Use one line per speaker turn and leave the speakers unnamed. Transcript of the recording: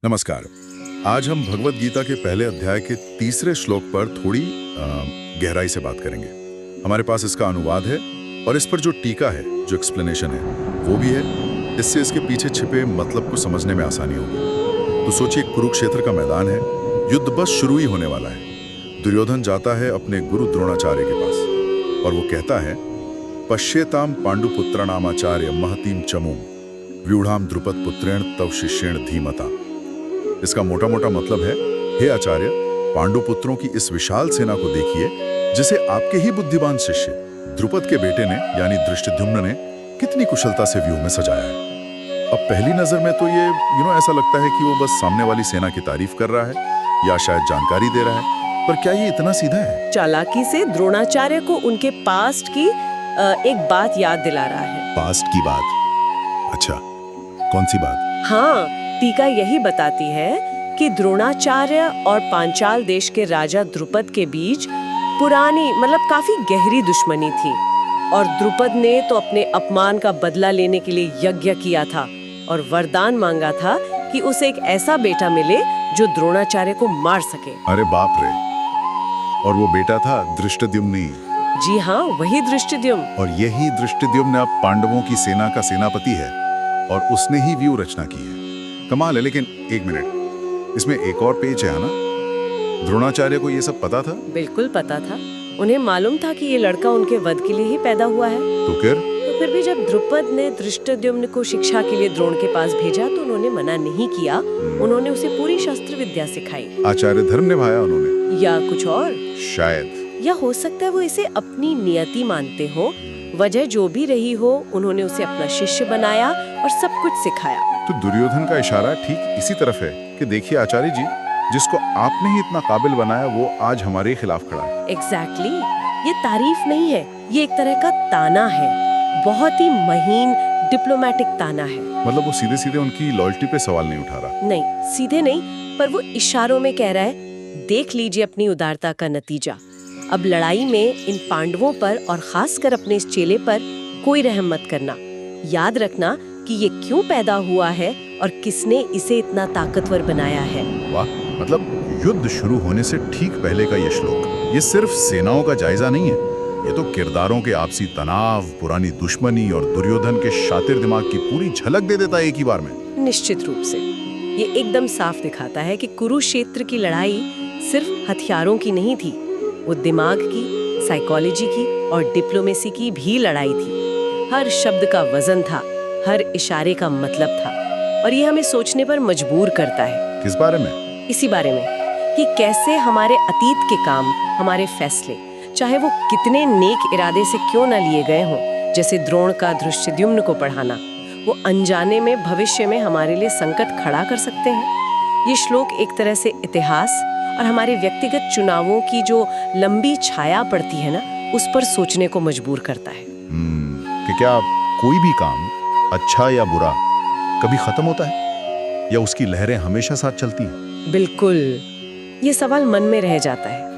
नमस्कार। आज हम भगवत गीता के पहले अध्याय के तीसरे श्लोक पर थोड़ी गहराई से बात करेंगे। हमारे पास इसका अनुवाद है और इस पर जो टीका है, जो एक्सप्लेनेशन है, वो भी है। इससे इसके पीछे छिपे मतलब को समझने में आसानी होगी। तो सोचिए, कुरुक्षेत्र का मैदान है, युद्ध बस शुरू ही होने वाला है। दुर्योधन जाता है अपने गुरु द्रोणाचार्य के पास और वो कहता है, पश्येताम पांडुपुत्राणामाचार्य महतीम चमूम व्यूढ़ाम द्रुपद पुत्रेण तव शिष्येण धीमता। इसका मोटा मोटा मतलब है, हे आचार्य, पांडुपुत्रों की इस विशाल सेना को देखिए, जिसे आपके ही बुद्धिमान शिष्य द्रुपद के बेटे ने यानी धृष्टद्युम्न ने कितनी कुशलता से व्यूह में सजाया है। अब पहली नजर में तो ये ऐसा लगता है कि वो बस सामने वाली सेना की तारीफ कर रहा है या शायद जानकारी दे रहा है, पर क्या ये इतना सीधा है?
चालाकी से द्रोणाचार्य को उनके पास्ट की एक बात याद दिला रहा है।
पास्ट की बात? अच्छा, कौन सी बात?
हाँ, टीका यही बताती है कि द्रोणाचार्य और पांचाल देश के राजा द्रुपद के बीच पुरानी काफी गहरी दुश्मनी थी और द्रुपद ने तो अपने अपमान का बदला लेने के लिए यज्ञ किया था और वरदान मांगा था कि उसे एक ऐसा बेटा मिले जो द्रोणाचार्य को मार सके।
अरे बाप रे! और वो बेटा था धृष्टद्युम्न।
जी हाँ, वही धृष्टद्युम्न।
और यही धृष्टद्युम्न अब पांडवों की सेना का सेनापति है और उसने ही व्यूह रचना की है। कमाल है। लेकिन एक मिनट, इसमें एक और पेच है ना? द्रोणाचार्य को ये सब पता था?
बिल्कुल पता था। उन्हें मालूम था कि ये लड़का उनके वध के लिए ही पैदा हुआ है।
तो फिर
भी जब द्रुपद ने धृष्टद्युम्न को शिक्षा के लिए द्रोण के पास भेजा तो उन्होंने मना नहीं किया। उन्होंने उसे पूरी शस्त्र विद्या सिखाई।
आचार्य धर्म निभाया उन्होंने,
या कुछ और?
शायद।
या हो सकता है वो इसे अपनी नियति मानते हो। वजह जो भी रही हो, उन्होंने उसे अपना शिष्य बनाया और सब कुछ सिखाया।
तो दुर्योधन का इशारा ठीक इसी तरफ है कि देखिए आचार्य जी, जिसको आपने ही इतना काबिल बनाया वो आज हमारे खिलाफ खड़ा है।
एग्जैक्टली। ये तारीफ नहीं है, ये एक तरह का ताना है। बहुत ही महीन डिप्लोमेटिक ताना है।
मतलब वो सीधे सीधे उनकी लॉयल्टी पे सवाल नहीं उठा रहा?
नहीं, सीधे नहीं, पर वो इशारों में कह रहा है, देख लीजिए अपनी उदारता का नतीजा। अब लड़ाई में इन पांडवों पर और खासकर अपने इस चेले पर कोई रहम मत करना। याद रखना कि ये क्यों पैदा हुआ है और किसने इसे इतना ताकतवर बनाया है।
वाह! मतलब युद्ध शुरू होने से ठीक पहले का ये श्लोक, ये सिर्फ सेनाओं का जायजा नहीं है, ये तो किरदारों के आपसी तनाव, पुरानी दुश्मनी और दुर्योधन के शातिर दिमाग की पूरी झलक दे देता है एक ही बार में।
निश्चित रूप से ये एकदम साफ दिखाता है कि कुरुक्षेत्र की लड़ाई सिर्फ हथियारों की नहीं थी, वो दिमाग की, साइकोलॉजी की और डिप्लोमेसी की भी लड़ाई थी। हर शब्द का वजन था, हर इशारे का मतलब था और ये हमें सोचने पर मजबूर करता है।
किस बारे में?
इसी बारे में कि कैसे हमारे अतीत के काम, हमारे फैसले, चाहे वो कितने नेक इरादे से क्यों न लिए गए हों, जैसे द्रोण का धृष्टद्युम्न को पढ़ाना, वो अनजाने में भविष्य में हमारे लिए संकट खड़ा कर सकते हैं। ये श्लोक एक तरह से इतिहास और हमारे व्यक्तिगत चुनावों की जो लंबी छाया पड़ती है ना, उस पर सोचने को मजबूर करता है।
कि क्या कोई भी काम, अच्छा या बुरा, कभी खत्म होता है या उसकी लहरें हमेशा साथ चलती हैं?
बिल्कुल, ये सवाल मन में रह जाता है।